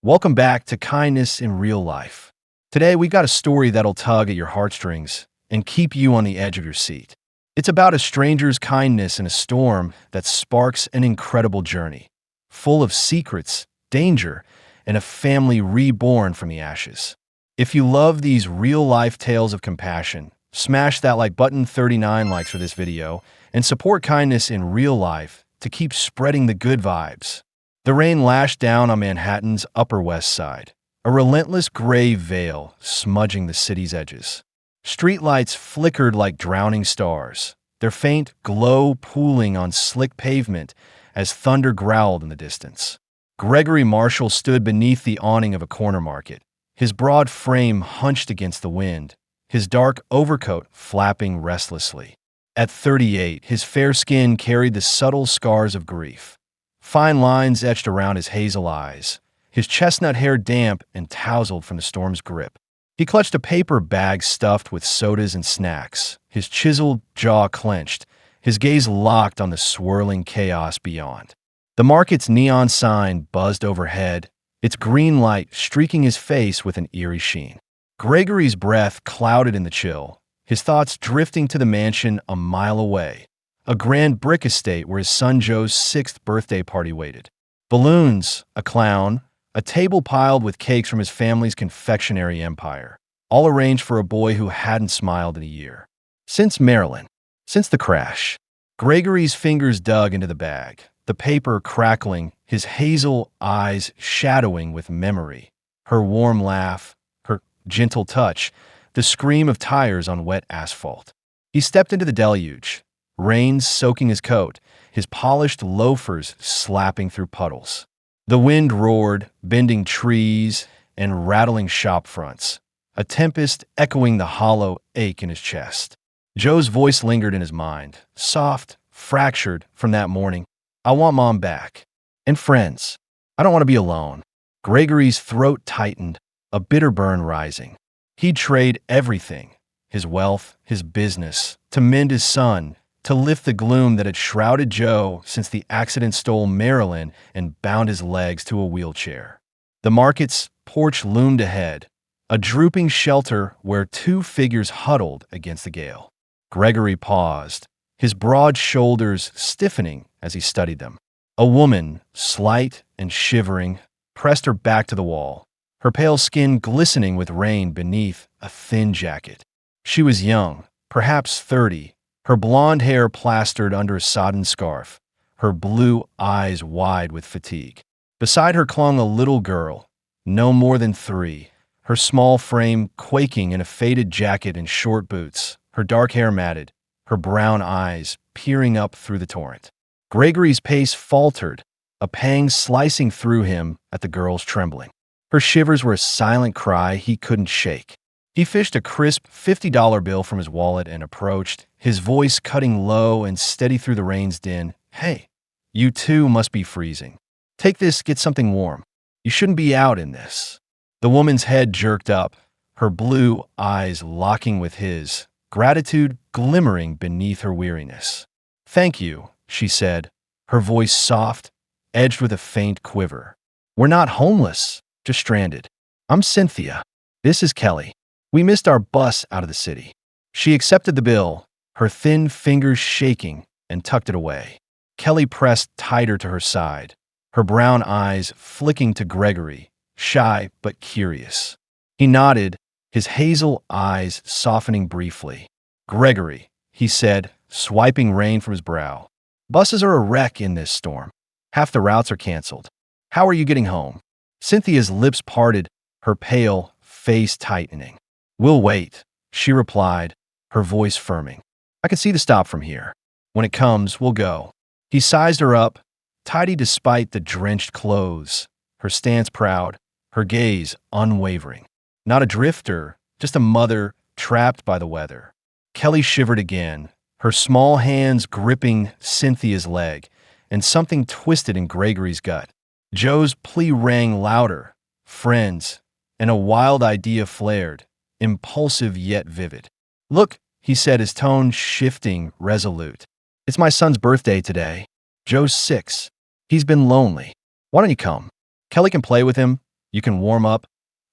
Welcome back to Kindness in Real Life. Today, we got a story that'll tug at your heartstrings and keep you on the edge of your seat. It's about a stranger's kindness in a storm that sparks an incredible journey, full of secrets, danger, and a family reborn from the ashes. If you love these real-life tales of compassion, smash that like button, 39 likes for this video, and support kindness in real life to keep spreading the good vibes. The rain lashed down on Manhattan's Upper West Side, a relentless gray veil smudging the city's edges. Streetlights flickered like drowning stars, their faint glow pooling on slick pavement as thunder growled in the distance. Gregory Marshall stood beneath the awning of a corner market, his broad frame hunched against the wind, his dark overcoat flapping restlessly. At 38, his fair skin carried the subtle scars of grief. Fine lines etched around his hazel eyes, his chestnut hair damp and tousled from the storm's grip. He clutched a paper bag stuffed with sodas and snacks, his chiseled jaw clenched, his gaze locked on the swirling chaos beyond. The market's neon sign buzzed overhead, its green light streaking his face with an eerie sheen. Gregory's breath clouded in the chill, his thoughts drifting to the mansion a mile away, a grand brick estate where his son Joe's 6th birthday party waited. Balloons, a clown, a table piled with cakes from his family's confectionery empire, all arranged for a boy who hadn't smiled in a year. Since Maryland, since the crash. Gregory's fingers dug into the bag, the paper crackling, his hazel eyes shadowing with memory. Her warm laugh, her gentle touch, the scream of tires on wet asphalt. He stepped into the deluge, rain soaking his coat, his polished loafers slapping through puddles. The wind roared, bending trees and rattling shop fronts, a tempest echoing the hollow ache in his chest. Joe's voice lingered in his mind, soft, fractured from that morning. I want Mom back. And friends. I don't want to be alone. Gregory's throat tightened, a bitter burn rising. He'd trade everything, his wealth, his business, to mend his son, to lift the gloom that had shrouded Joe since the accident stole Marilyn and bound his legs to a wheelchair. The market's porch loomed ahead, a drooping shelter where two figures huddled against the gale. Gregory paused, his broad shoulders stiffening as he studied them. A woman, slight and shivering, pressed her back to the wall, her pale skin glistening with rain beneath a thin jacket. She was young, perhaps 30, her blonde hair plastered under a sodden scarf, her blue eyes wide with fatigue. Beside her clung a little girl, no more than 3, her small frame quaking in a faded jacket and short boots, her dark hair matted, her brown eyes peering up through the torrent. Gregory's pace faltered, a pang slicing through him at the girl's trembling. Her shivers were a silent cry he couldn't shake. He fished a crisp $50 bill from his wallet and approached, his voice cutting low and steady through the rain's din. Hey, you too must be freezing. Take this, get something warm. You shouldn't be out in this. The woman's head jerked up, her blue eyes locking with his, gratitude glimmering beneath her weariness. Thank you, she said, her voice soft, edged with a faint quiver. We're not homeless, just stranded. I'm Cynthia. This is Kelly. We missed our bus out of the city. She accepted the bill, her thin fingers shaking, and tucked it away. Kelly pressed tighter to her side, her brown eyes flicking to Gregory, shy but curious. He nodded, his hazel eyes softening briefly. Gregory, he said, swiping rain from his brow. Buses are a wreck in this storm. Half the routes are canceled. How are you getting home? Cynthia's lips parted, her pale face tightening. We'll wait, she replied, her voice firming. I can see the stop from here. When it comes, we'll go. He sized her up, tidy despite the drenched clothes, her stance proud, her gaze unwavering. Not a drifter, just a mother trapped by the weather. Kelly shivered again, her small hands gripping Cynthia's leg, and something twisted in Gregory's gut. Joe's plea rang louder. Friends, and a wild idea flared, impulsive yet vivid. Look, he said, his tone shifting, resolute. It's my son's birthday today. Joe's 6. He's been lonely. Why don't you come? Kelly can play with him. You can warm up,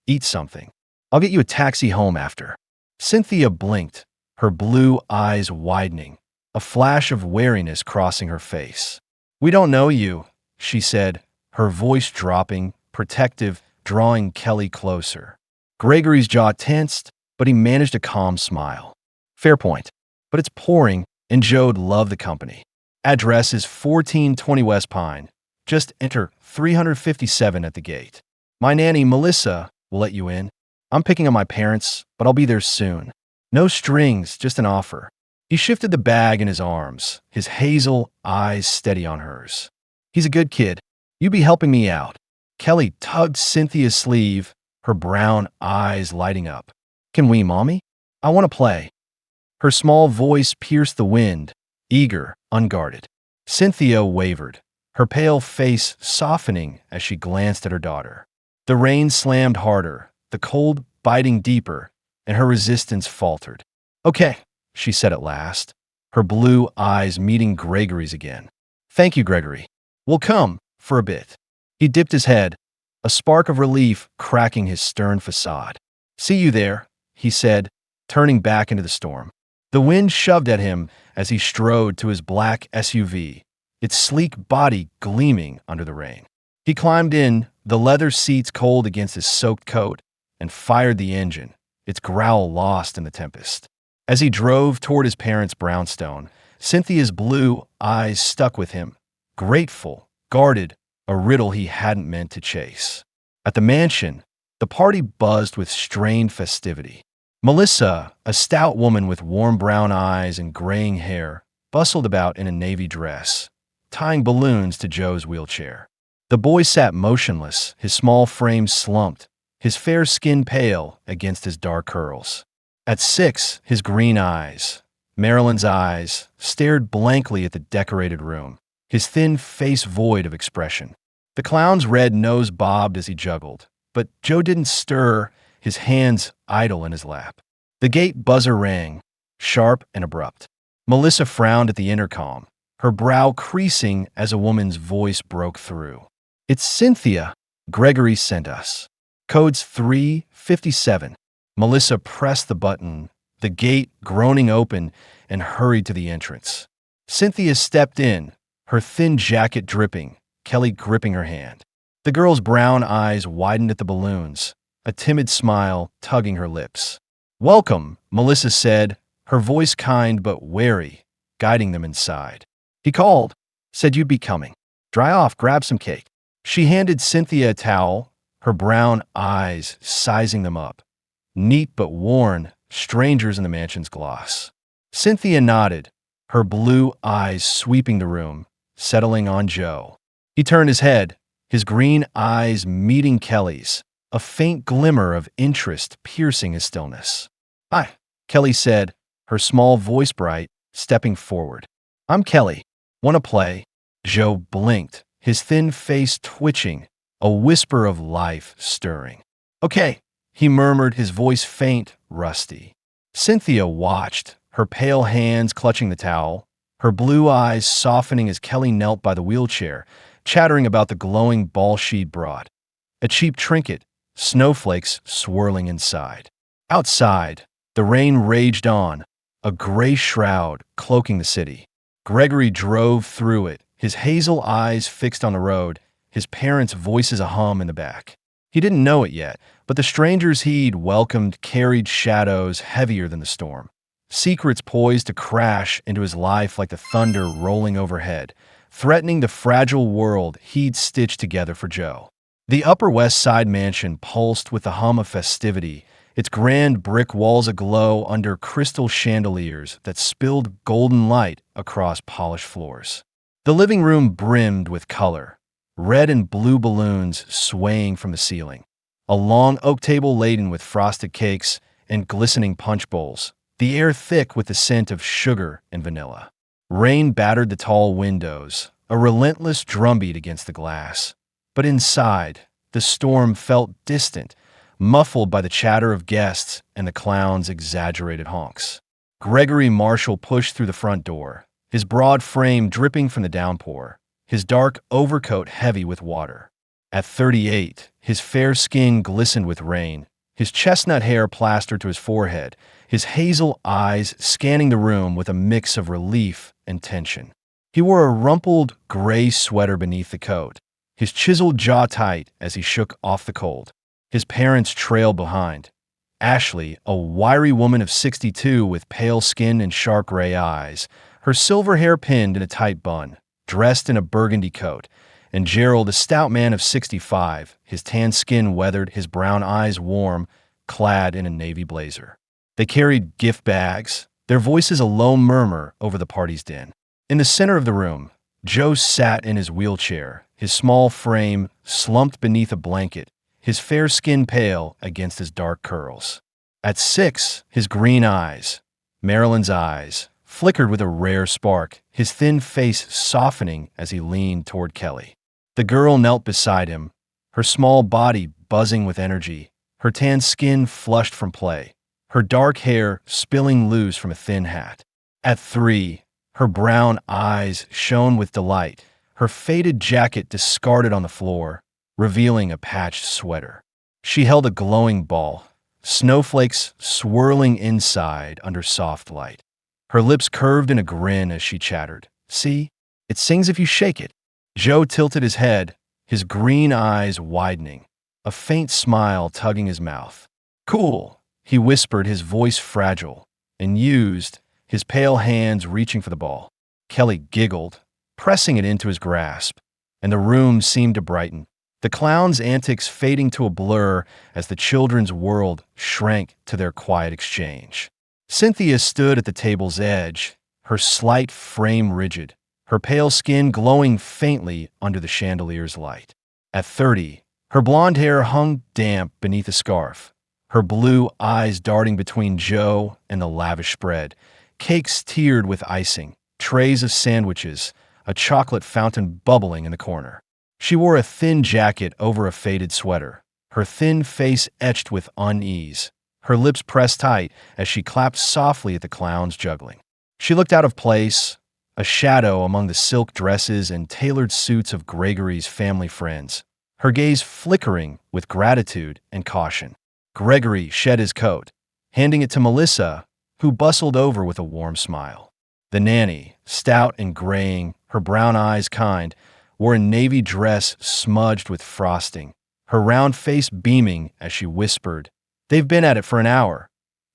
eat something. I'll get you a taxi home after. Cynthia blinked, her blue eyes widening, a flash of wariness crossing her face. We don't know you, she said, her voice dropping, protective, drawing Kelly closer. Gregory's jaw tensed, but he managed a calm smile. Fair point. But it's pouring, and Joe'd love the company. Address is 1420 West Pine. Just enter 357 at the gate. My nanny, Melissa, will let you in. I'm picking up my parents, but I'll be there soon. No strings, just an offer. He shifted the bag in his arms, his hazel eyes steady on hers. He's a good kid. You be helping me out. Kelly tugged Cynthia's sleeve, her brown eyes lighting up. Can we, Mommy? I want to play. Her small voice pierced the wind, eager, unguarded. Cynthia wavered, her pale face softening as she glanced at her daughter. The rain slammed harder, the cold biting deeper, and her resistance faltered. Okay, she said at last, her blue eyes meeting Gregory's again. Thank you, Gregory. We'll come for a bit. He dipped his head, a spark of relief cracking his stern facade. See you there, he said, turning back into the storm. The wind shoved at him as he strode to his black SUV, its sleek body gleaming under the rain. He climbed in, the leather seats cold against his soaked coat, and fired the engine, its growl lost in the tempest. As he drove toward his parents' brownstone, Cynthia's blue eyes stuck with him, grateful, guarded, a riddle he hadn't meant to chase. At the mansion, the party buzzed with strained festivity. Melissa, a stout woman with warm brown eyes and graying hair, bustled about in a navy dress, tying balloons to Joe's wheelchair. The boy sat motionless, his small frame slumped, his fair skin pale against his dark curls. At 6, his green eyes, Marilyn's eyes, stared blankly at the decorated room, his thin face void of expression. The clown's red nose bobbed as he juggled, but Joe didn't stir, his hands idle in his lap. The gate buzzer rang, sharp and abrupt. Melissa frowned at the intercom, her brow creasing as a woman's voice broke through. It's Cynthia. Gregory sent us. Code's 357. Melissa pressed the button, the gate groaning open, and hurried to the entrance. Cynthia stepped in, her thin jacket dripping, Kelly gripping her hand. The girl's brown eyes widened at the balloons, a timid smile tugging her lips. Welcome, Melissa said, her voice kind but wary, guiding them inside. He called, said you'd be coming. Dry off, grab some cake. She handed Cynthia a towel, her brown eyes sizing them up. Neat but worn, strangers in the mansion's gloss. Cynthia nodded, her blue eyes sweeping the room, settling on Joe. He turned his head, his green eyes meeting Kelly's, a faint glimmer of interest piercing his stillness. Hi, Kelly said, her small voice bright, stepping forward. I'm Kelly. Want to play? Joe blinked, his thin face twitching, a whisper of life stirring. Okay, he murmured, his voice faint, rusty. Cynthia watched, her pale hands clutching the towel, her blue eyes softening as Kelly knelt by the wheelchair, chattering about the glowing ball she'd brought. A cheap trinket, snowflakes swirling inside. Outside, the rain raged on, a gray shroud cloaking the city. Gregory drove through it, his hazel eyes fixed on the road, his parents' voices a hum in the back. He didn't know it yet, but the strangers he'd welcomed carried shadows heavier than the storm. Secrets poised to crash into his life like the thunder rolling overhead, threatening the fragile world he'd stitched together for Joe. The Upper West Side mansion pulsed with the hum of festivity, its grand brick walls aglow under crystal chandeliers that spilled golden light across polished floors. The living room brimmed with color, red and blue balloons swaying from the ceiling. A long oak table laden with frosted cakes and glistening punch bowls, the air thick with the scent of sugar and vanilla. Rain battered the tall windows, a relentless drumbeat against the glass. But inside, the storm felt distant, muffled by the chatter of guests and the clown's exaggerated honks. Gregory Marshall pushed through the front door, his broad frame dripping from the downpour, his dark overcoat heavy with water. At 38, his fair skin glistened with rain, his chestnut hair plastered to his forehead, his hazel eyes scanning the room with a mix of relief and tension. He wore a rumpled gray sweater beneath the coat, his chiseled jaw tight as he shook off the cold. His parents trailed behind. Ashley, a wiry woman of 62 with pale skin and sharp gray eyes, her silver hair pinned in a tight bun, dressed in a burgundy coat, and Gerald, a stout man of 65, his tan skin weathered, his brown eyes warm, clad in a navy blazer. They carried gift bags, their voices a low murmur over the party's din. In the center of the room, Joe sat in his wheelchair, his small frame slumped beneath a blanket, his fair skin pale against his dark curls. At 6, his green eyes, Marilyn's eyes, flickered with a rare spark, his thin face softening as he leaned toward Kelly. The girl knelt beside him, her small body buzzing with energy, her tan skin flushed from play, her dark hair spilling loose from a thin hat. At 3, her brown eyes shone with delight, her faded jacket discarded on the floor, revealing a patched sweater. She held a glowing ball, snowflakes swirling inside under soft light. Her lips curved in a grin as she chattered. "See? It sings if you shake it." Joe tilted his head, his green eyes widening, a faint smile tugging his mouth. "Cool," he whispered, his voice fragile and used, his pale hands reaching for the ball. Kelly giggled, pressing it into his grasp, and the room seemed to brighten, the clown's antics fading to a blur as the children's world shrank to their quiet exchange. Cynthia stood at the table's edge, her slight frame rigid, her pale skin glowing faintly under the chandelier's light. At 30, her blonde hair hung damp beneath a scarf, her blue eyes darting between Joe and the lavish spread, cakes tiered with icing, trays of sandwiches, a chocolate fountain bubbling in the corner. She wore a thin jacket over a faded sweater, her thin face etched with unease, her lips pressed tight as she clapped softly at the clown's juggling. She looked out of place, a shadow among the silk dresses and tailored suits of Gregory's family friends, her gaze flickering with gratitude and caution. Gregory shed his coat, handing it to Melissa, who bustled over with a warm smile. The nanny, stout and graying, her brown eyes kind, wore a navy dress smudged with frosting, her round face beaming as she whispered, "They've been at it for an hour."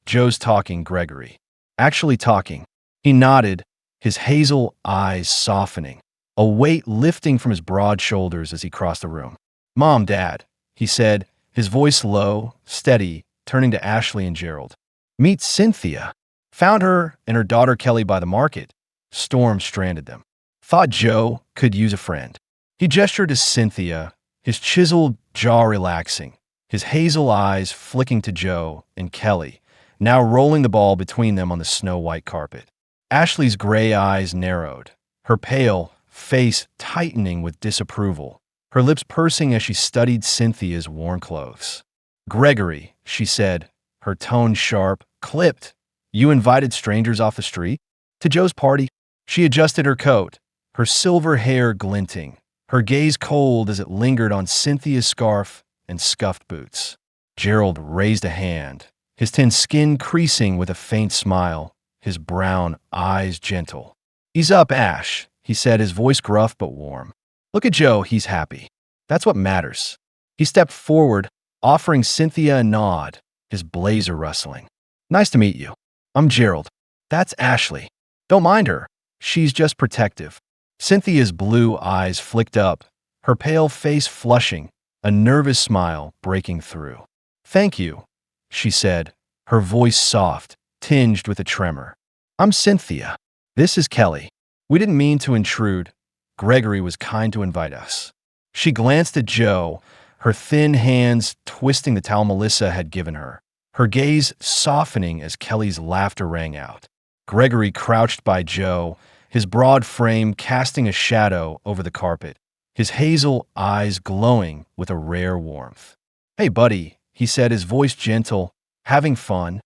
"Joe's talking, Gregory." "Actually talking." He nodded, his hazel eyes softening, a weight lifting from his broad shoulders as he crossed the room. "Mom, Dad," he said, his voice low, steady, turning to Ashley and Gerald. "Meet Cynthia. Found her and her daughter Kelly by the market. Storm stranded them. Thought Joe could use a friend." He gestured to Cynthia, his chiseled jaw relaxing, his hazel eyes flicking to Joe and Kelly, now rolling the ball between them on the snow-white carpet. Ashley's gray eyes narrowed, her pale face tightening with disapproval, her lips pursing as she studied Cynthia's worn clothes. "Gregory," she said, her tone sharp, clipped, "you invited strangers off the street? To Joe's party?" She adjusted her coat, her silver hair glinting, her gaze cold as it lingered on Cynthia's scarf and scuffed boots. Gerald raised a hand, his thin skin creasing with a faint smile, his brown eyes gentle. "Ease up, Ash," he said, his voice gruff but warm. "Look at Joe, he's happy. That's what matters." He stepped forward, offering Cynthia a nod, his blazer rustling. "Nice to meet you. I'm Gerald. That's Ashley. Don't mind her. She's just protective." Cynthia's blue eyes flicked up, her pale face flushing, a nervous smile breaking through. "Thank you," she said, her voice soft, tinged with a tremor. "I'm Cynthia. This is Kelly. We didn't mean to intrude. Gregory was kind to invite us." She glanced at Joe, her thin hands twisting the towel Melissa had given her, her gaze softening as Kelly's laughter rang out. Gregory crouched by Joe, his broad frame casting a shadow over the carpet, his hazel eyes glowing with a rare warmth. "Hey, buddy," he said, his voice gentle, "having fun?"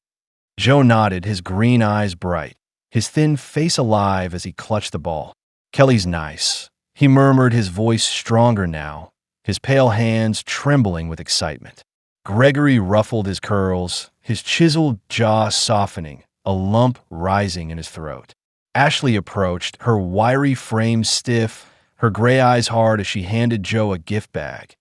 Joe nodded, his green eyes bright, his thin face alive as he clutched the ball. "Kelly's nice," he murmured, his voice stronger now, his pale hands trembling with excitement. Gregory ruffled his curls, his chiseled jaw softening, a lump rising in his throat. Ashley approached, her wiry frame stiff, her gray eyes hard as she handed Joe a gift bag.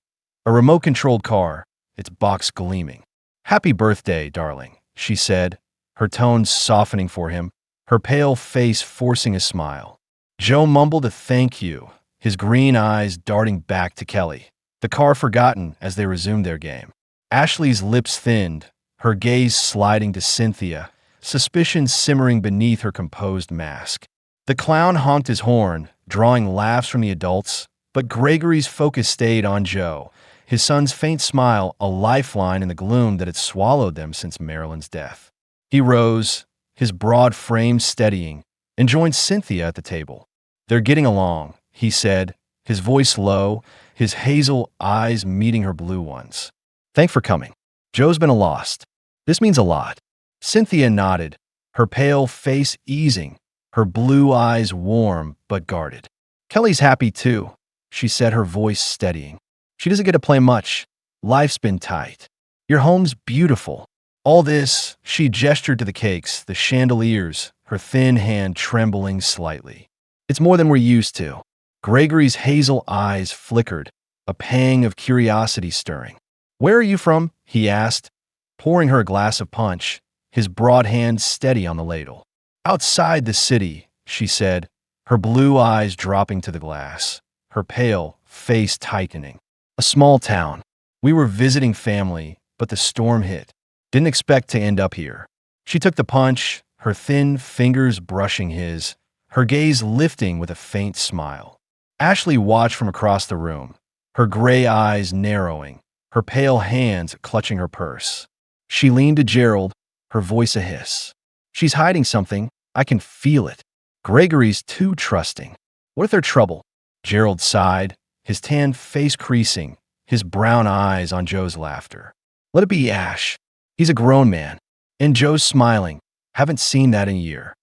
A remote-controlled car, its box gleaming. "Happy birthday, darling," she said, her tones softening for him, her pale face forcing a smile. Joe mumbled a thank you, his green eyes darting back to Kelly, the car forgotten as they resumed their game. Ashley's lips thinned, her gaze sliding to Cynthia, suspicion simmering beneath her composed mask. The clown honked his horn, drawing laughs from the adults, but Gregory's focus stayed on Joe, his son's faint smile a lifeline in the gloom that had swallowed them since Marilyn's death. He rose, his broad frame steadying, and joined Cynthia at the table. "They're getting along," he said, his voice low, his hazel eyes meeting her blue ones. "Thanks for coming. Joe's been a lost. This means a lot." Cynthia nodded, her pale face easing, her blue eyes warm but guarded. "Kelly's happy too," she said, her voice steadying. "She doesn't get to play much. Life's been tight. Your home's beautiful. All this," she gestured to the cakes, the chandeliers, her thin hand trembling slightly. "It's more than we're used to." Gregory's hazel eyes flickered, a pang of curiosity stirring. "Where are you from?" he asked, pouring her a glass of punch, his broad hand steady on the ladle. "Outside the city," she said, her blue eyes dropping to the glass, her pale face tightening. "A small town. We were visiting family, but the storm hit. Didn't expect to end up here." She took the punch, her thin fingers brushing his, her gaze lifting with a faint smile. Ashley watched from across the room, her gray eyes narrowing, her pale hands clutching her purse. She leaned to Gerald, her voice a hiss. "She's hiding something. I can feel it." Gregory's too trusting. "What if they're trouble?" Gerald sighed, his tan face creasing, his brown eyes on Joe's laughter. "Let it be Ash. He's a grown man." And Joe's smiling. "Haven't seen that in a year."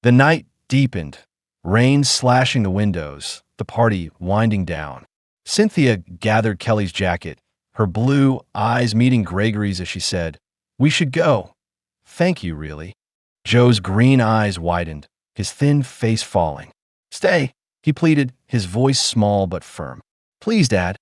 The night deepened, rain slashing the windows, the party winding down. Cynthia gathered Kelly's jacket, her blue eyes meeting Gregory's as she said, "We should go." "Thank you, really." Joe's green eyes widened, his thin face falling. "Stay," he pleaded, his voice small but firm. "Please, Dad."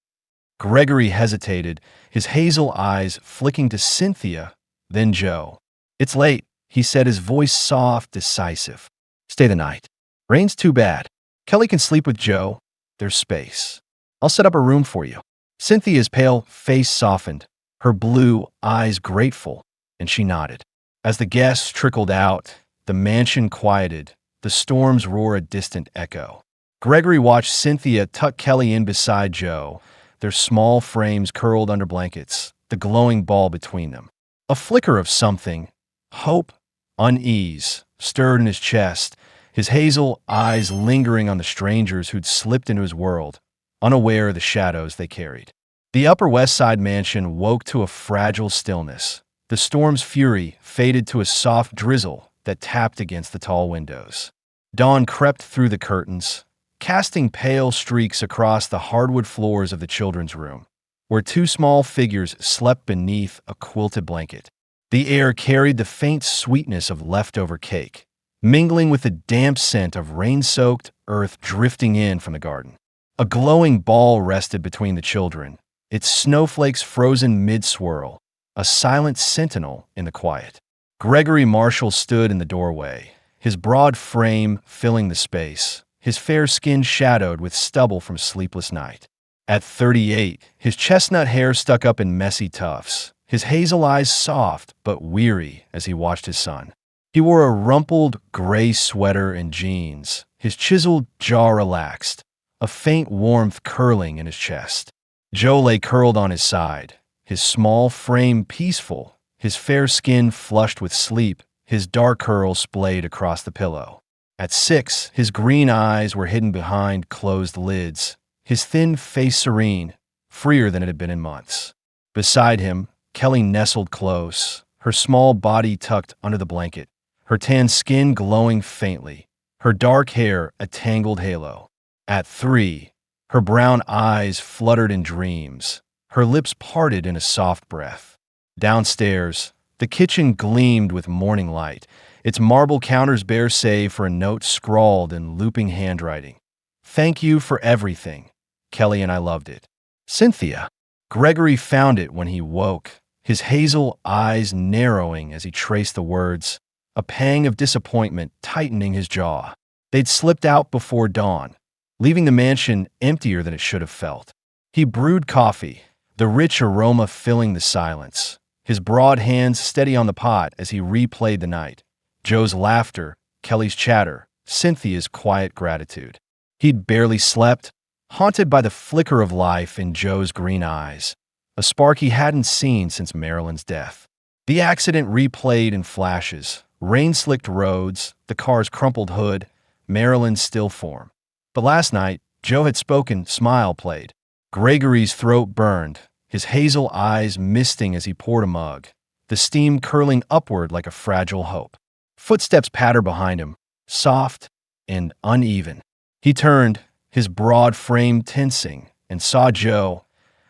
Gregory hesitated, his hazel eyes flicking to Cynthia, then Joe. "It's late," he said, his voice soft, decisive. "Stay the night. Rain's too bad. Kelly can sleep with Joe. There's space. I'll set up a room for you." Cynthia's pale face softened, her blue eyes grateful, and she nodded. As the guests trickled out, the mansion quieted, the storm's roar a distant echo. Gregory watched Cynthia tuck Kelly in beside Joe, their small frames curled under blankets, the glowing ball between them. A flicker of something, hope, unease, stirred in his chest, his hazel eyes lingering on the strangers who'd slipped into his world, unaware of the shadows they carried. The Upper West Side mansion woke to a fragile stillness. The storm's fury faded to a soft drizzle that tapped against the tall windows. Dawn crept through the curtains, casting pale streaks across the hardwood floors of the children's room, where two small figures slept beneath a quilted blanket. The air carried the faint sweetness of leftover cake, mingling with the damp scent of rain-soaked earth drifting in from the garden. A glowing ball rested between the children, its snowflakes frozen mid-swirl, a silent sentinel in the quiet. Gregory Marshall stood in the doorway, his broad frame filling the space, his fair skin shadowed with stubble from sleepless night. At 38, his chestnut hair stuck up in messy tufts, his hazel eyes soft but weary as he watched his son. He wore a rumpled gray sweater and jeans, his chiseled jaw relaxed, a faint warmth curling in his chest. Joe lay curled on his side, his small frame peaceful, his fair skin flushed with sleep, his dark curls splayed across the pillow. At 6, his green eyes were hidden behind closed lids, his thin face serene, freer than it had been in months. Beside him, Kelly nestled close, her small body tucked under the blanket, her tan skin glowing faintly, her dark hair a tangled halo. At 3, Her brown eyes fluttered in dreams. Her lips parted in a soft breath. Downstairs, the kitchen gleamed with morning light, its marble counters bare save for a note scrawled in looping handwriting. "Thank you for everything. Kelly and I loved it. Cynthia." Gregory found it when he woke, his hazel eyes narrowing as he traced the words, a pang of disappointment tightening his jaw. They'd slipped out before dawn, leaving the mansion emptier than it should have felt. He brewed coffee, the rich aroma filling the silence, his broad hands steady on the pot as he replayed the night. Joe's laughter, Kelly's chatter, Cynthia's quiet gratitude. He'd barely slept, haunted by the flicker of life in Joe's green eyes, a spark he hadn't seen since Marilyn's death. The accident replayed in flashes, rain-slicked roads, the car's crumpled hood, Marilyn's still form. But last night, Joe had spoken, smile played. Gregory's throat burned, his hazel eyes misting as he poured a mug, the steam curling upward like a fragile hope. Footsteps pattered behind him, soft and uneven. He turned, his broad frame tensing, and saw Joe,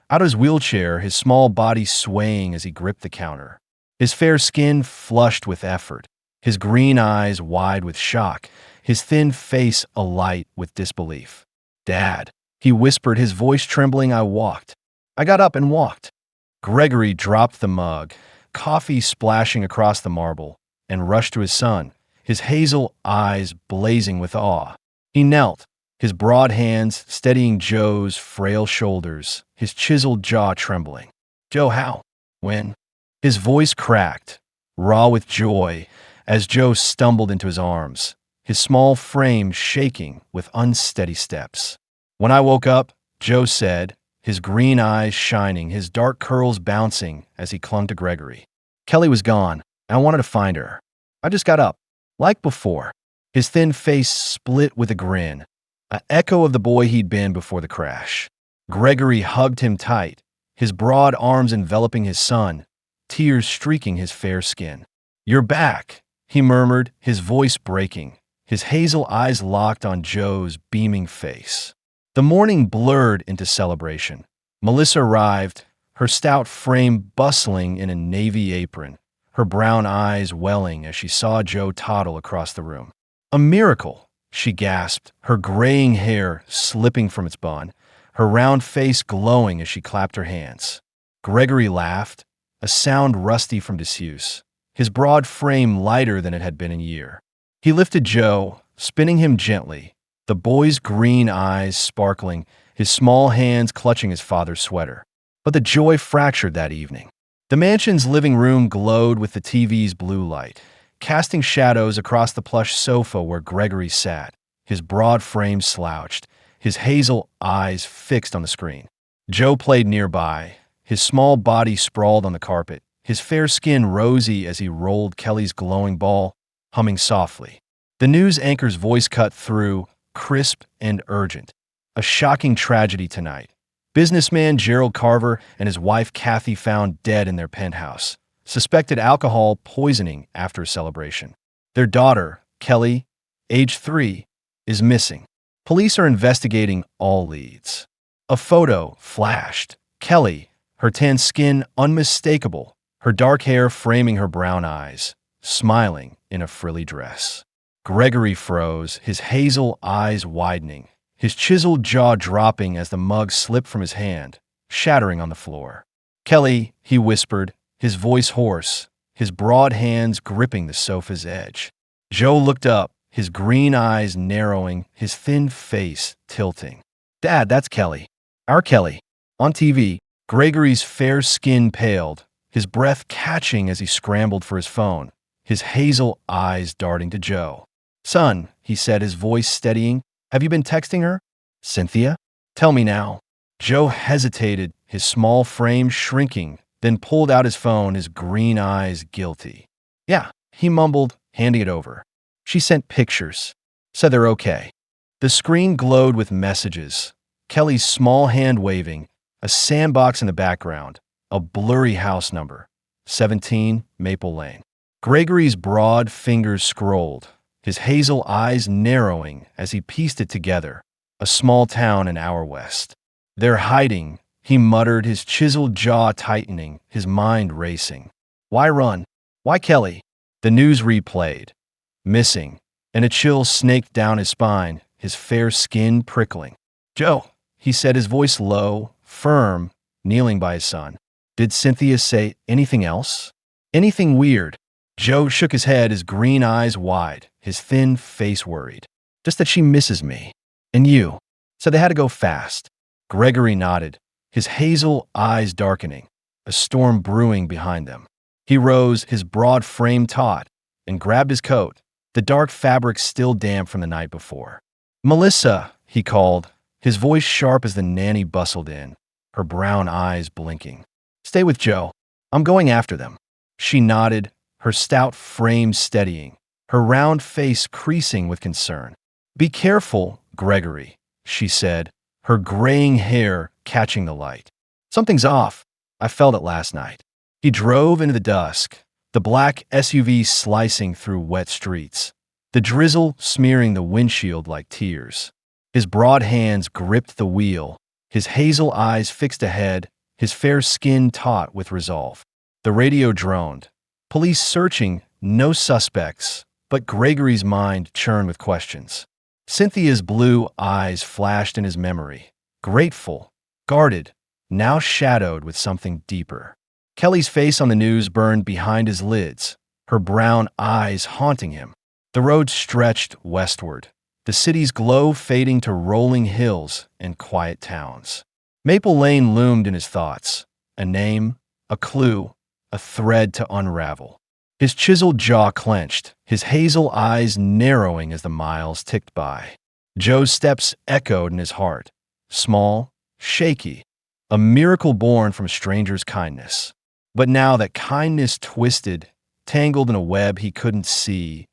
out of his wheelchair, his small body swaying as he gripped the counter. His fair skin flushed with effort, his green eyes wide with shock, his thin face alight with disbelief. "Dad," he whispered, his voice trembling. I got up and walked." Gregory dropped the mug, coffee splashing across the marble, and rushed to his son, his hazel eyes blazing with awe. He knelt, his broad hands steadying Joe's frail shoulders, his chiseled jaw trembling. "Joe, how? When?" His voice cracked, raw with joy, as Joe stumbled into his arms, his small frame shaking with unsteady steps. "When I woke up," Joe said, his green eyes shining, his dark curls bouncing as he clung to Gregory. "Kelly was gone, and I wanted to find her. I just got up, like before." His thin face split with a grin, an echo of the boy he'd been before the crash. Gregory hugged him tight, his broad arms enveloping his son, tears streaking his fair skin. "You're back," he murmured, his voice breaking, his hazel eyes locked on Joe's beaming face. The morning blurred into celebration. Melissa arrived, her stout frame bustling in a navy apron, her brown eyes welling as she saw Joe toddle across the room. "A miracle," she gasped, her graying hair slipping from its bun, her round face glowing as she clapped her hands. Gregory laughed, a sound rusty from disuse, his broad frame lighter than it had been in a year. He lifted Joe, spinning him gently, the boy's green eyes sparkling, his small hands clutching his father's sweater. But the joy fractured that evening. The mansion's living room glowed with the TV's blue light, casting shadows across the plush sofa where Gregory sat, his broad frame slouched, his hazel eyes fixed on the screen. Joe played nearby, his small body sprawled on the carpet, his fair skin rosy as he rolled Kelly's glowing ball, humming softly. The news anchor's voice cut through, crisp and urgent. "A shocking tragedy tonight. Businessman Gerald Carver and his wife Kathy found dead in their penthouse. Suspected alcohol poisoning after a celebration. Their daughter, Kelly, age 3, is missing. Police are investigating all leads." A photo flashed. Kelly, her tan skin unmistakable, her dark hair framing her brown eyes, smiling in a frilly dress. Gregory froze, his hazel eyes widening, his chiseled jaw dropping as the mug slipped from his hand, shattering on the floor. "Kelly," he whispered, his voice hoarse, his broad hands gripping the sofa's edge. Joe looked up, his green eyes narrowing, his thin face tilting. "Dad, that's Kelly. Our Kelly. On TV." Gregory's fair skin paled, his breath catching as he scrambled for his phone, his hazel eyes darting to Joe. "Son," he said, his voice steadying, "have you been texting her? Cynthia? Tell me now." Joe hesitated, his small frame shrinking, then pulled out his phone, his green eyes guilty. "Yeah," he mumbled, handing it over. "She sent pictures. Said they're okay." The screen glowed with messages, Kelly's small hand waving, a sandbox in the background, a blurry house number, 17 Maple Lane. Gregory's broad fingers scrolled, his hazel eyes narrowing as he pieced it together. a small town an hour west. They're hiding, he muttered, his chiseled jaw tightening, his mind racing. Why run? Why Kelly? The news replayed. Missing, and a chill snaked down his spine, his fair skin prickling. Joe, he said, his voice low, firm, kneeling by his son. Did Cynthia say anything else? Anything weird? Joe shook his head, his green eyes wide, his thin face worried. Just that she misses me. And you. So they had to go fast. Gregory nodded, his hazel eyes darkening, a storm brewing behind them. He rose, his broad frame taut, and grabbed his coat, the dark fabric still damp from the night before. Melissa, he called, his voice sharp as the nanny bustled in, her brown eyes blinking. Stay with Joe. I'm going after them. She nodded, her stout frame steadying, her round face creasing with concern. Be careful, Gregory, she said, her graying hair catching the light. Something's off. I felt it last night. He drove into the dusk, the black SUV slicing through wet streets, the drizzle smearing the windshield like tears. His broad hands gripped the wheel, his hazel eyes fixed ahead, his fair skin taut with resolve. The radio droned. Police searching, no suspects, but Gregory's mind churned with questions. Cynthia's blue eyes flashed in his memory, grateful, guarded, now shadowed with something deeper. Kelly's face on the news burned behind his lids, her brown eyes haunting him. The road stretched westward, the city's glow fading to rolling hills and quiet towns. Maple Lane loomed in his thoughts, a name, a clue, a thread to unravel. His chiseled jaw clenched, his hazel eyes narrowing as the miles ticked by. Joe's steps echoed in his heart, small, shaky, a miracle born from a stranger's kindness. But now that kindness twisted, tangled in a web he couldn't see,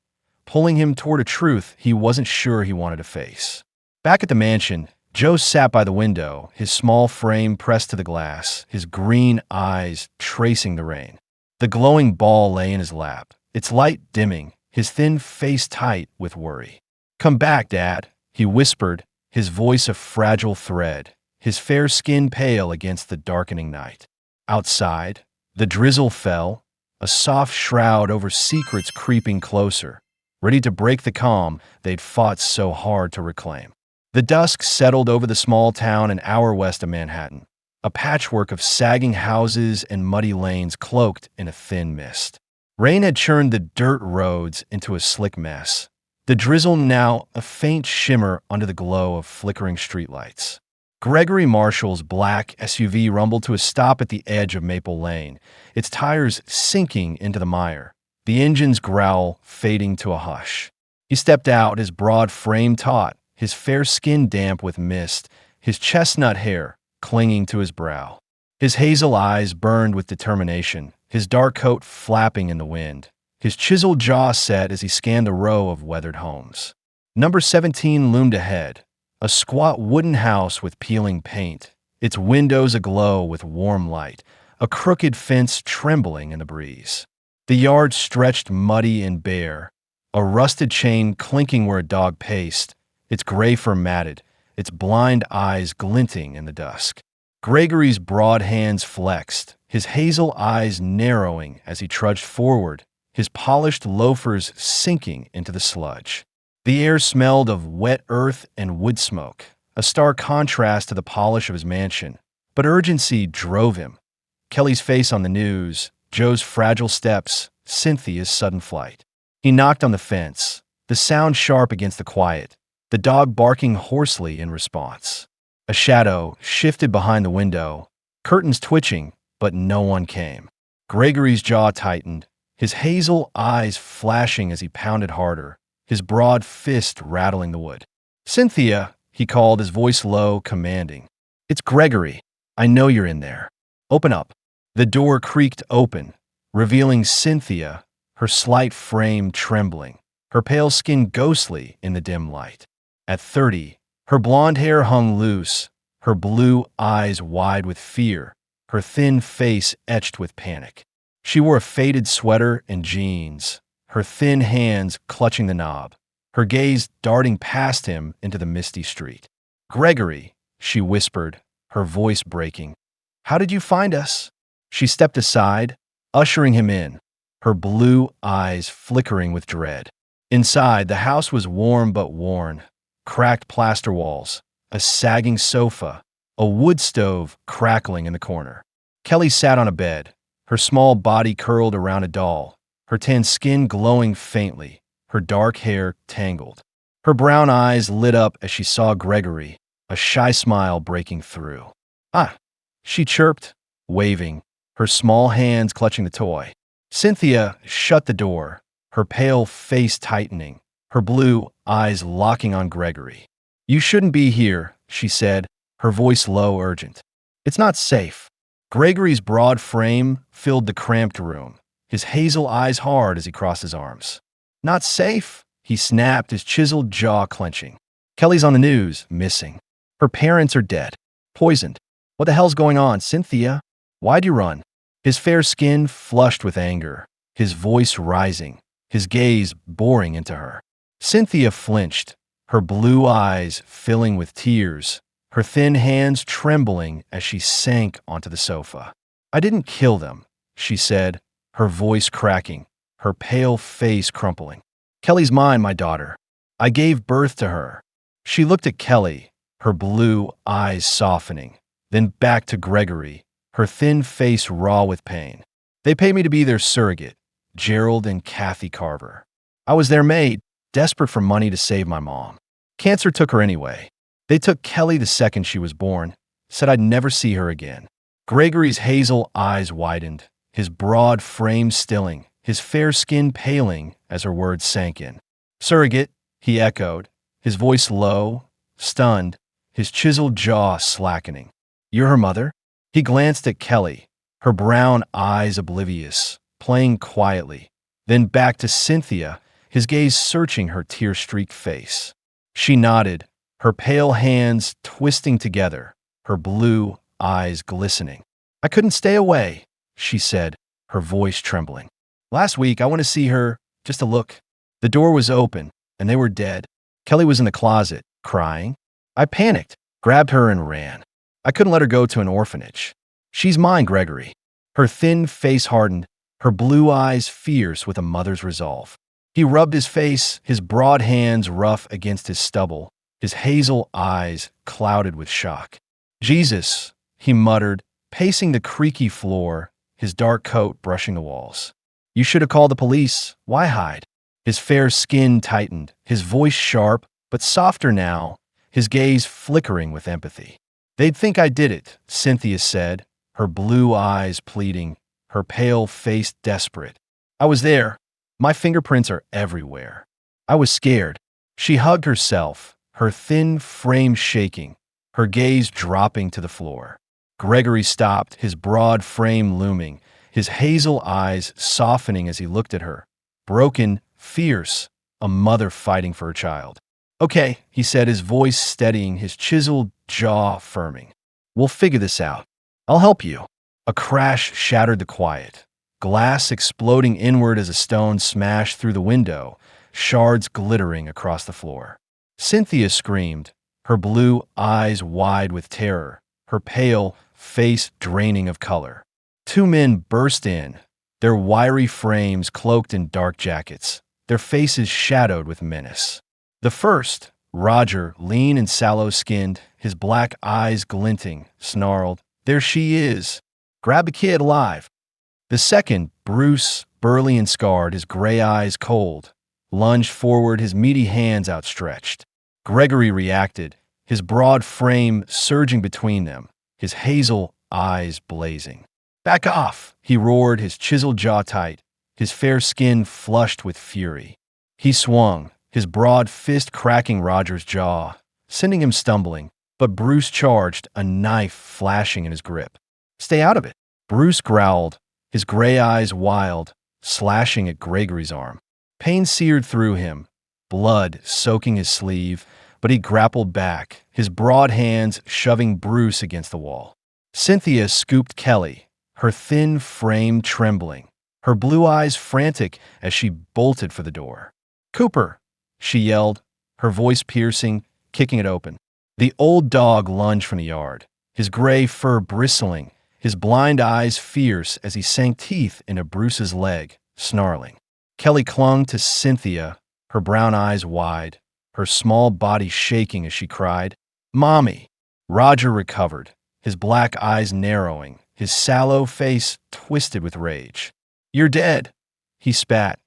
pulling him toward a truth he wasn't sure he wanted to face. Back at the mansion, Joe sat by the window, his small frame pressed to the glass, his green eyes tracing the rain. The glowing ball lay in his lap, its light dimming, his thin face tight with worry. Come back, Dad, he whispered, his voice a fragile thread, his fair skin pale against the darkening night. Outside, the drizzle fell, a soft shroud over secrets creeping closer, ready to break the calm they'd fought so hard to reclaim. The dusk settled over the small town an hour west of Manhattan, a patchwork of sagging houses and muddy lanes cloaked in a thin mist. Rain had churned the dirt roads into a slick mess, the drizzle now a faint shimmer under the glow of flickering streetlights. Gregory Marshall's black SUV rumbled to a stop at the edge of Maple Lane, its tires sinking into the mire, the engine's growl fading to a hush. He stepped out, his broad frame taut, his fair skin damp with mist, his chestnut hair clinging to his brow. His hazel eyes burned with determination, his dark coat flapping in the wind, his chiseled jaw set as he scanned the row of weathered homes. Number 17 loomed ahead, a squat wooden house with peeling paint, its windows aglow with warm light, a crooked fence trembling in the breeze. The yard stretched muddy and bare, a rusted chain clinking where a dog paced, its gray fur matted, its blind eyes glinting in the dusk. Gregory's broad hands flexed, his hazel eyes narrowing as he trudged forward, his polished loafers sinking into the sludge. The air smelled of wet earth and wood smoke, a stark contrast to the polish of his mansion. But urgency drove him. Kelly's face on the news, Joe's fragile steps, Cynthia's sudden flight. He knocked on the fence, the sound sharp against the quiet, the dog barking hoarsely in response. A shadow shifted behind the window, curtains twitching, but no one came. Gregory's jaw tightened, his hazel eyes flashing as he pounded harder, his broad fist rattling the wood. Cynthia, he called, his voice low, commanding. It's Gregory. I know you're in there. Open up. The door creaked open, revealing Cynthia, her slight frame trembling, her pale skin ghostly in the dim light. At 30, her blonde hair hung loose, her blue eyes wide with fear, her thin face etched with panic. She wore a faded sweater and jeans, her thin hands clutching the knob, her gaze darting past him into the misty street. "Gregory," she whispered, her voice breaking. "How did you find us?" She stepped aside, ushering him in, her blue eyes flickering with dread. Inside, the house was warm but worn. Cracked plaster walls, a sagging sofa, a wood stove crackling in the corner. Kelly sat on a bed, her small body curled around a doll, her tan skin glowing faintly, her dark hair tangled. Her brown eyes lit up as she saw Gregory, a shy smile breaking through. "Ah," she chirped, waving, her small hands clutching the toy. Cynthia shut the door, her pale face tightening, her blue eyes locking on Gregory. "You shouldn't be here," she said, her voice low, urgent. "It's not safe." Gregory's broad frame filled the cramped room, his hazel eyes hard as he crossed his arms. "Not safe?" he snapped, his chiseled jaw clenching. "Kelly's on the news, missing. Her parents are dead. Poisoned. What the hell's going on, Cynthia? Why'd you run?" His fair skin flushed with anger, his voice rising, his gaze boring into her. Cynthia flinched, her blue eyes filling with tears, her thin hands trembling as she sank onto the sofa. "I didn't kill them," she said, her voice cracking, her pale face crumpling. "Kelly's mine, my daughter. I gave birth to her." She looked at Kelly, her blue eyes softening, then back to Gregory, her thin face raw with pain. "They pay me to be their surrogate, Gerald and Kathy Carver. I was their maid, desperate for money to save my mom. Cancer took her anyway. They took Kelly the second she was born, said I'd never see her again." Gregory's hazel eyes widened, his broad frame stilling, his fair skin paling as her words sank in. "Surrogate," he echoed, his voice low, stunned, his chiseled jaw slackening. "You're her mother?" He glanced at Kelly, her brown eyes oblivious, playing quietly, then back to Cynthia, his gaze searching her tear-streaked face. She nodded, her pale hands twisting together, her blue eyes glistening. "I couldn't stay away," she said, her voice trembling. "Last week, I went to see her, just to look. The door was open, and they were dead. Kelly was in the closet, crying. I panicked, grabbed her, and ran. I couldn't let her go to an orphanage. She's mine, Gregory." Her thin face hardened, her blue eyes fierce with a mother's resolve. He rubbed his face, his broad hands rough against his stubble, his hazel eyes clouded with shock. "Jesus," he muttered, pacing the creaky floor, his dark coat brushing the walls. "You should have called the police. Why hide?" His fair skin tightened, his voice sharp, but softer now, his gaze flickering with empathy. "They'd think I did it," Cynthia said, her blue eyes pleading, her pale face desperate. "I was there. My fingerprints are everywhere. I was scared." She hugged herself, her thin frame shaking, her gaze dropping to the floor. Gregory stopped, his broad frame looming, his hazel eyes softening as he looked at her. Broken, fierce, a mother fighting for her child. "Okay," he said, his voice steadying, his chiseled jaw firming. "We'll figure this out. I'll help you." A crash shattered the quiet, glass exploding inward as a stone smashed through the window, shards glittering across the floor. Cynthia screamed, her blue eyes wide with terror, her pale face draining of color. Two men burst in, their wiry frames cloaked in dark jackets, their faces shadowed with menace. The first, Roger, lean and sallow-skinned, his black eyes glinting, snarled, "There she is. Grab the kid alive." The second, Bruce, burly and scarred, his gray eyes cold, lunged forward, his meaty hands outstretched. Gregory reacted, his broad frame surging between them, his hazel eyes blazing. "Back off!" he roared, his chiseled jaw tight, his fair skin flushed with fury. He swung, his broad fist cracking Roger's jaw, sending him stumbling, but Bruce charged, a knife flashing in his grip. "Stay out of it," Bruce growled, his gray eyes wild, slashing at Gregory's arm. Pain seared through him, blood soaking his sleeve, but he grappled back, his broad hands shoving Bruce against the wall. Cynthia scooped Kelly, her thin frame trembling, her blue eyes frantic as she bolted for the door. "Cooper!" she yelled, her voice piercing, kicking it open. The old dog lunged from the yard, his gray fur bristling, his blind eyes fierce as he sank teeth into Bruce's leg, snarling. Kelly clung to Cynthia, her brown eyes wide, her small body shaking as she cried, "Mommy!" Roger recovered, his black eyes narrowing, his sallow face twisted with rage. "You're dead," he spat,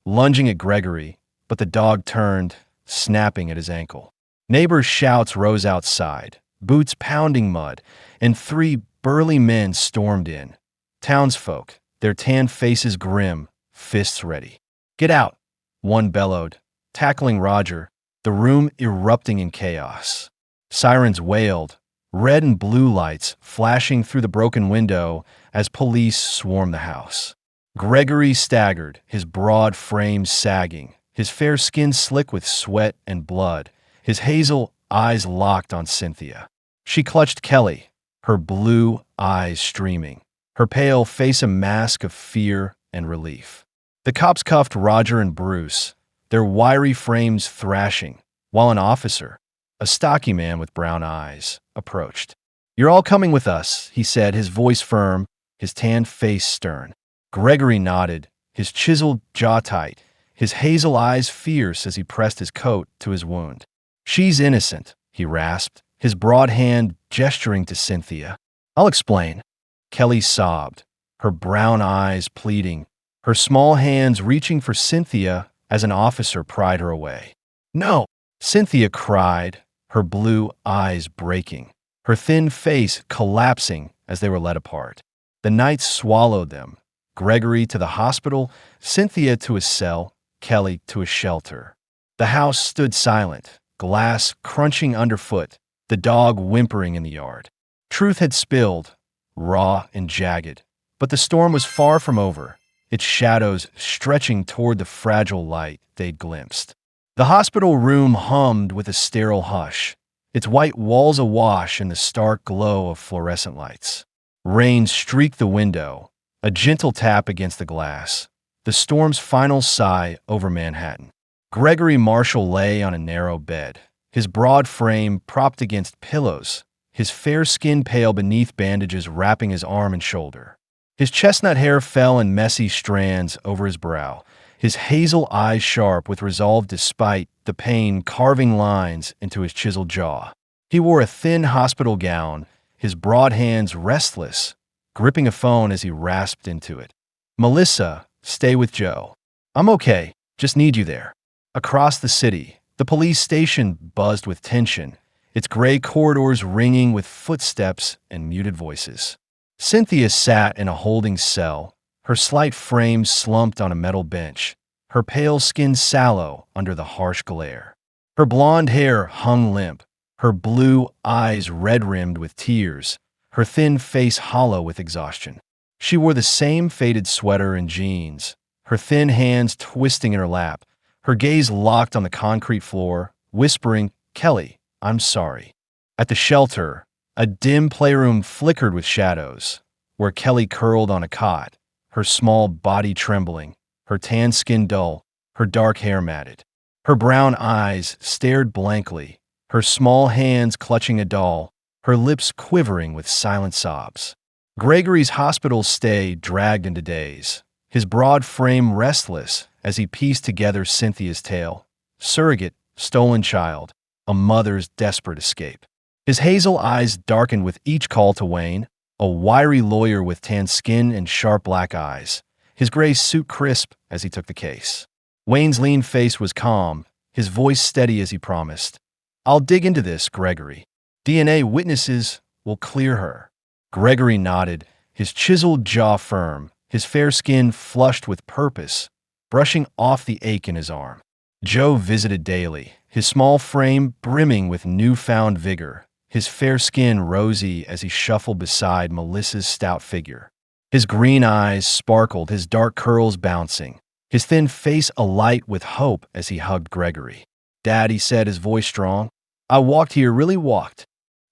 lunging at Gregory, but the dog turned, snapping at his ankle. Neighbors' shouts rose outside, boots pounding mud, and three burly men stormed in. Townsfolk, their tanned faces grim, fists ready. "Get out," one bellowed, tackling Roger, the room erupting in chaos. Sirens wailed, red and blue lights flashing through the broken window as police swarmed the house. Gregory staggered, his broad frame sagging, his fair skin slick with sweat and blood, his hazel eyes locked on Cynthia. She clutched Kelly, her blue eyes streaming, her pale face a mask of fear and relief. The cops cuffed Roger and Bruce, their wiry frames thrashing, while an officer, a stocky man with brown eyes, approached. "You're all coming with us," he said, his voice firm, his tanned face stern. Gregory nodded, his chiseled jaw tight, his hazel eyes fierce as he pressed his coat to his wound. "She's innocent," he rasped, his broad hand gesturing to Cynthia. "I'll explain." Kelly sobbed, her brown eyes pleading, her small hands reaching for Cynthia as an officer pried her away. "No!" Cynthia cried, her blue eyes breaking, her thin face collapsing as they were led apart. The night swallowed them, Gregory to the hospital, Cynthia to a cell, Kelly to a shelter. The house stood silent, glass crunching underfoot, the dog whimpering in the yard. Truth had spilled, raw and jagged, but the storm was far from over, its shadows stretching toward the fragile light they'd glimpsed. The hospital room hummed with a sterile hush, its white walls awash in the stark glow of fluorescent lights. Rain streaked the window, a gentle tap against the glass, the storm's final sigh over Manhattan. Gregory Marshall lay on a narrow bed, his broad frame propped against pillows, his fair skin pale beneath bandages wrapping his arm and shoulder. His chestnut hair fell in messy strands over his brow, his hazel eyes sharp with resolve despite the pain carving lines into his chiseled jaw. He wore a thin hospital gown, his broad hands restless, gripping a phone as he rasped into it. "Melissa, stay with Joe. I'm okay, just need you there." Across the city, the police station buzzed with tension, its gray corridors ringing with footsteps and muted voices. Cynthia sat in a holding cell, her slight frame slumped on a metal bench, her pale skin sallow under the harsh glare. Her blonde hair hung limp, her blue eyes red-rimmed with tears, her thin face hollow with exhaustion. She wore the same faded sweater and jeans, her thin hands twisting in her lap, her gaze locked on the concrete floor, whispering, "Kelly, I'm sorry." At the shelter, a dim playroom flickered with shadows, where Kelly curled on a cot, her small body trembling, her tan skin dull, her dark hair matted. Her brown eyes stared blankly, her small hands clutching a doll, her lips quivering with silent sobs. Gregory's hospital stay dragged into days, his broad frame restless as he pieced together Cynthia's tale. Surrogate, stolen child, a mother's desperate escape. His hazel eyes darkened with each call to Wayne, a wiry lawyer with tan skin and sharp black eyes, his gray suit crisp as he took the case. Wayne's lean face was calm, his voice steady as he promised. "I'll dig into this, Gregory. DNA witnesses will clear her." Gregory nodded, his chiseled jaw firm, his fair skin flushed with purpose, brushing off the ache in his arm. Joe visited daily, his small frame brimming with newfound vigor, his fair skin rosy as he shuffled beside Melissa's stout figure. His green eyes sparkled, his dark curls bouncing, his thin face alight with hope as he hugged Gregory. "Dad," he said, his voice strong, "I walked here, really walked."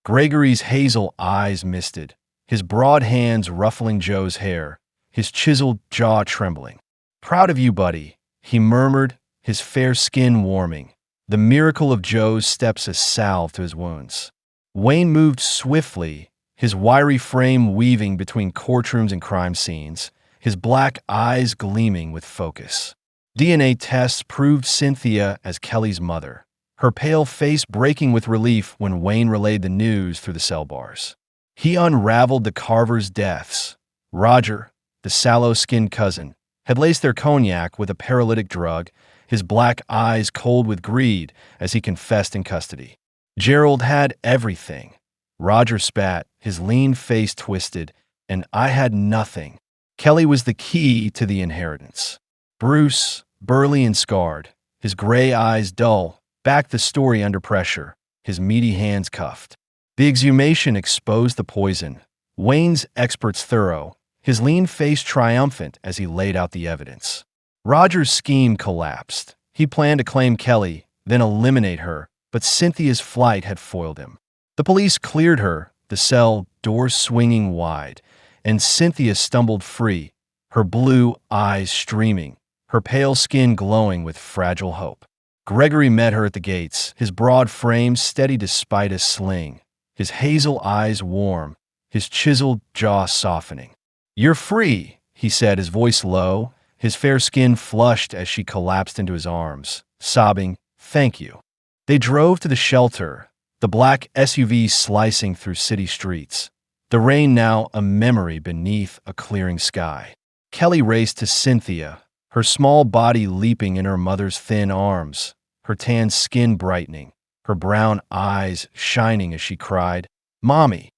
Gregory's hazel eyes misted, his broad hands ruffling Joe's hair, his chiseled jaw trembling. "Proud of you, buddy," he murmured, his fair skin warming. The miracle of Joe's steps a salve to his wounds. Wayne moved swiftly, his wiry frame weaving between courtrooms and crime scenes, his black eyes gleaming with focus. DNA tests proved Cynthia as Kelly's mother, her pale face breaking with relief when Wayne relayed the news through the cell bars. He unraveled the Carvers' deaths. Roger, the sallow-skinned cousin, had laced their cognac with a paralytic drug, his black eyes cold with greed as he confessed in custody. Gerald had everything. Roger spat, his lean face twisted, and I had nothing. Kelly was the key to the inheritance. Bruce, burly and scarred, his gray eyes dull, backed the story under pressure, his meaty hands cuffed. The exhumation exposed the poison. Wayne's experts thorough, his lean face triumphant as he laid out the evidence. Roger's scheme collapsed. He planned to claim Kelly, then eliminate her, but Cynthia's flight had foiled him. The police cleared her, the cell doors swinging wide, and Cynthia stumbled free, her blue eyes streaming, her pale skin glowing with fragile hope. Gregory met her at the gates, his broad frame steady despite a sling, his hazel eyes warm, his chiseled jaw softening. "You're free," he said, his voice low, his fair skin flushed as she collapsed into his arms, sobbing, "Thank you." They drove to the shelter, the black SUV slicing through city streets, the rain now a memory beneath a clearing sky. Kelly raced to Cynthia, her small body leaping in her mother's thin arms, her tan skin brightening, her brown eyes shining as she cried, "Mommy."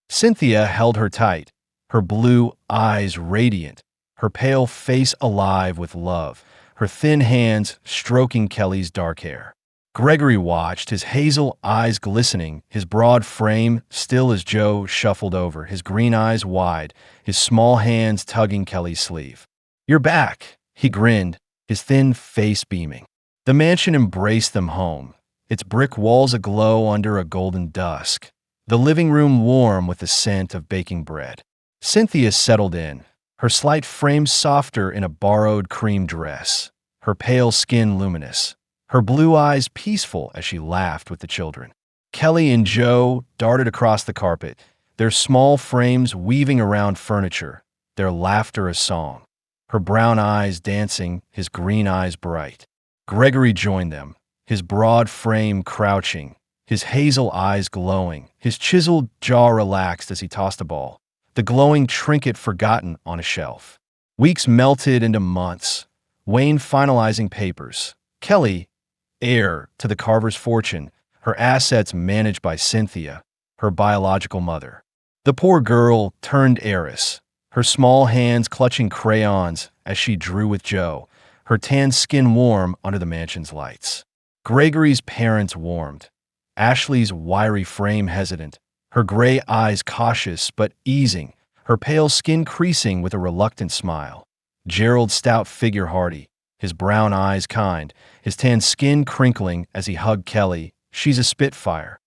Cynthia held her tight, her blue eyes radiant, her pale face alive with love, her thin hands stroking Kelly's dark hair. Gregory watched, his hazel eyes glistening, his broad frame still as Joe shuffled over, his green eyes wide, his small hands tugging Kelly's sleeve. "You're back," he grinned, his thin face beaming. The mansion embraced them home, its brick walls aglow under a golden dusk, the living room warm with the scent of baking bread. Cynthia settled in, her slight frame softer in a borrowed cream dress, her pale skin luminous, her blue eyes peaceful as she laughed with the children. Kelly and Joe darted across the carpet, their small frames weaving around furniture, their laughter a song, her brown eyes dancing, his green eyes bright. Gregory joined them, his broad frame crouching, his hazel eyes glowing, his chiseled jaw relaxed as he tossed a ball, the glowing trinket forgotten on a shelf. Weeks melted into months, Wayne finalizing papers, Kelly, heir to the Carvers' fortune, her assets managed by Cynthia, her biological mother. The poor girl turned heiress, her small hands clutching crayons as she drew with Joe, her tan skin warm under the mansion's lights. Gregory's parents warmed, Ashley's wiry frame hesitant, her gray eyes cautious but easing, her pale skin creasing with a reluctant smile. Gerald's stout figure hardy, his brown eyes kind, his tan skin crinkling as he hugged Kelly, "She's a Spitfire."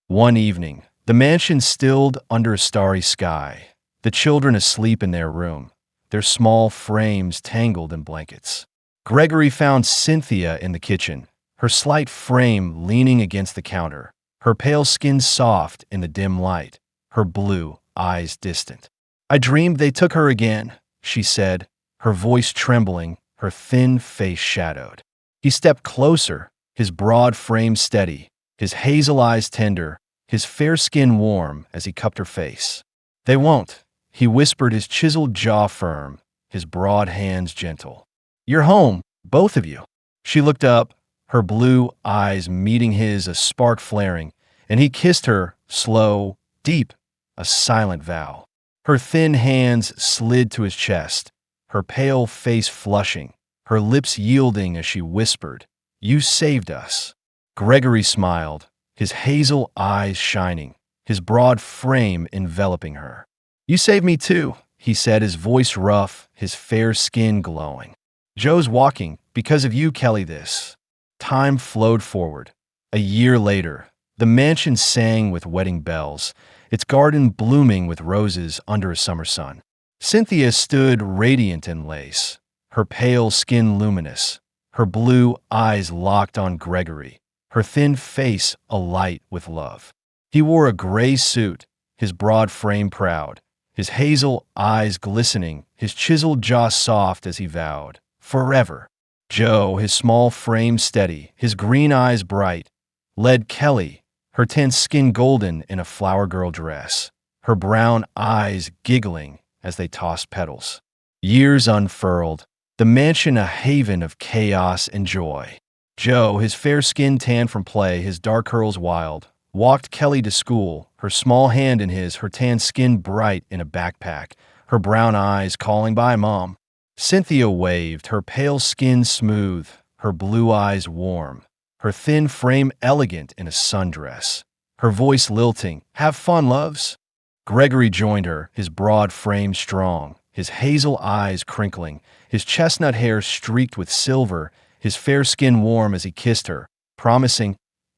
One evening, the mansion stilled under a starry sky, the children asleep in their room, their small frames tangled in blankets. Gregory found Cynthia in the kitchen, her slight frame leaning against the counter, her pale skin soft in the dim light, her blue eyes distant. "I dreamed they took her again," she said, her voice trembling, her thin face shadowed. He stepped closer, his broad frame steady, his hazel eyes tender, his fair skin warm as he cupped her face. "They won't," he whispered, his chiseled jaw firm, his broad hands gentle. "You're home, both of you." She looked up, her blue eyes meeting his, a spark flaring, and he kissed her, slow, deep, a silent vow. Her thin hands slid to his chest, her pale face flushing, her lips yielding as she whispered, "You saved us." Gregory smiled, his hazel eyes shining, his broad frame enveloping her. "You saved me too," he said, his voice rough, his fair skin glowing. "Joe's walking, because of you, Kelly." This time flowed forward. A year later, the mansion sang with wedding bells, its garden blooming with roses under a summer sun. Cynthia stood radiant in lace, her pale skin luminous, her blue eyes locked on Gregory, her thin face alight with love. He wore a gray suit, his broad frame proud, his hazel eyes glistening, his chiseled jaw soft as he vowed, "Forever." Joe, his small frame steady, his green eyes bright, led Kelly, her tense skin golden in a flower girl dress, her brown eyes giggling as they tossed petals. Years unfurled, the mansion a haven of chaos and joy. Joe, his fair skin tanned from play, his dark curls wild, walked Kelly to school, her small hand in his, her tan skin bright in a backpack, her brown eyes calling by Mom. Cynthia waved, her pale skin smooth, her blue eyes warm, her thin frame elegant in a sundress, her voice lilting, "Have fun, loves." Gregory joined her, his broad frame strong, his hazel eyes crinkling, his chestnut hair streaked with silver, his fair skin warm as he kissed her, promising,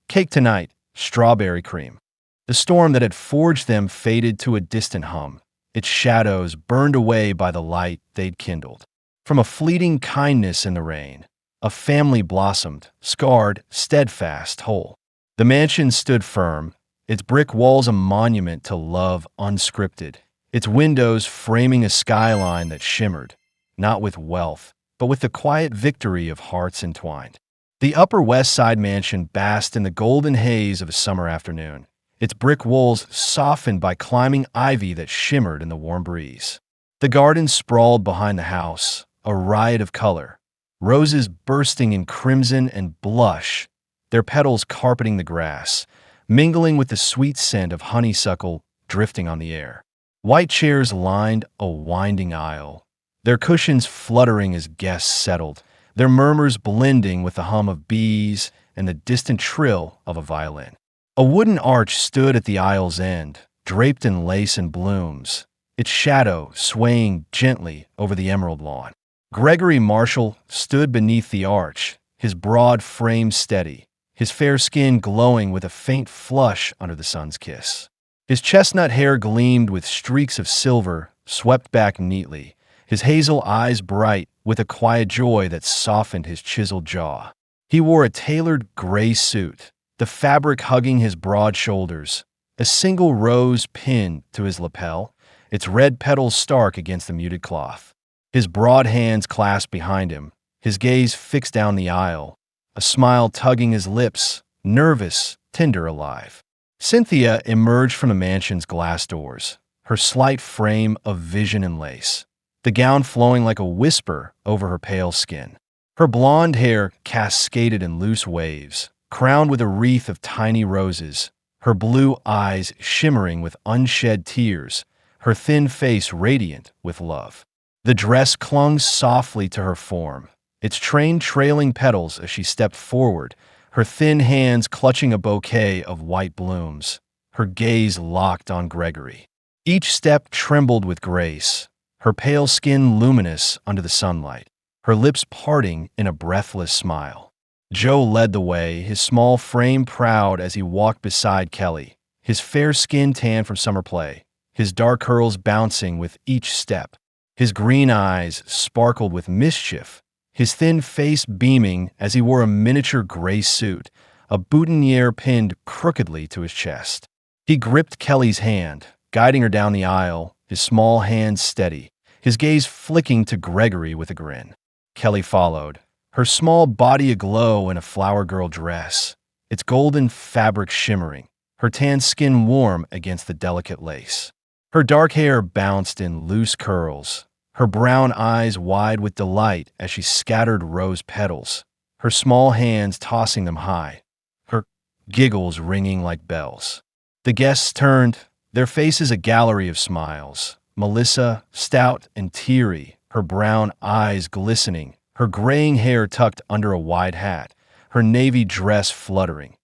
"Cake tonight, strawberry cream." The storm that had forged them faded to a distant hum, its shadows burned away by the light they'd kindled. From a fleeting kindness in the rain, a family blossomed, scarred, steadfast, whole. The mansion stood firm, its brick walls a monument to love unscripted, its windows framing a skyline that shimmered, not with wealth, but with the quiet victory of hearts entwined. The Upper West Side mansion basked in the golden haze of a summer afternoon, its brick walls softened by climbing ivy that shimmered in the warm breeze. The garden sprawled behind the house, a riot of color, roses bursting in crimson and blush, their petals carpeting the grass, mingling with the sweet scent of honeysuckle drifting on the air. White chairs lined a winding aisle, their cushions fluttering as guests settled, their murmurs blending with the hum of bees and the distant trill of a violin. A wooden arch stood at the aisle's end, draped in lace and blooms, its shadow swaying gently over the emerald lawn. Gregory Marshall stood beneath the arch, his broad frame steady, his fair skin glowing with a faint flush under the sun's kiss. His chestnut hair gleamed with streaks of silver, swept back neatly, his hazel eyes bright with a quiet joy that softened his chiseled jaw. He wore a tailored gray suit, the fabric hugging his broad shoulders, a single rose pinned to his lapel, its red petals stark against the muted cloth. His broad hands clasped behind him, his gaze fixed down the aisle, a smile tugging his lips, nervous, tender, alive. Cynthia emerged from the mansion's glass doors, her slight frame of vision and lace, the gown flowing like a whisper over her pale skin. Her blonde hair cascaded in loose waves, crowned with a wreath of tiny roses, her blue eyes shimmering with unshed tears, her thin face radiant with love. The dress clung softly to her form, its train trailing petals as she stepped forward, her thin hands clutching a bouquet of white blooms, her gaze locked on Gregory. Each step trembled with grace, her pale skin luminous under the sunlight, her lips parting in a breathless smile. Joe led the way, his small frame proud as he walked beside Kelly, his fair skin tan from summer play, his dark curls bouncing with each step. His green eyes sparkled with mischief, his thin face beaming as he wore a miniature gray suit, a boutonniere pinned crookedly to his chest. He gripped Kelly's hand, guiding her down the aisle, his small hands steady, his gaze flicking to Gregory with a grin. Kelly followed, her small body aglow in a flower girl dress, its golden fabric shimmering, her tan skin warm against the delicate lace. Her dark hair bounced in loose curls, her brown eyes wide with delight as she scattered rose petals, her small hands tossing them high, her giggles ringing like bells. The guests turned, their faces a gallery of smiles. Melissa, stout and teary, her brown eyes glistening, her graying hair tucked under a wide hat, her navy dress fluttering.